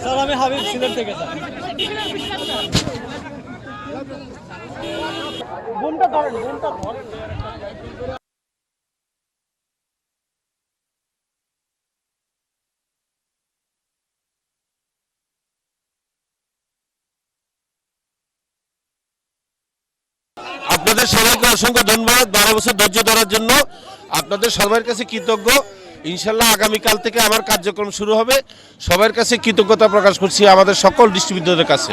Sir আমি হাবিব সিলেট থেকে sir. বোমটা ধরেন, বোমটা ধরেন। আপনাদের সবাইকে অসংখ্য ধন্যবাদ 12 বছর ধৈর্য ধরার জন্য। আপনাদের সবার কাছে কৃতজ্ঞ। ইনশাল্লাহ আগামীকাল থেকে আমার কার্যক্রম শুরু হবে। সবার কাছে কৃতজ্ঞতা প্রকাশ করছি, আমাদের সকল ডিস্ট্রিবিউটরদের কাছে।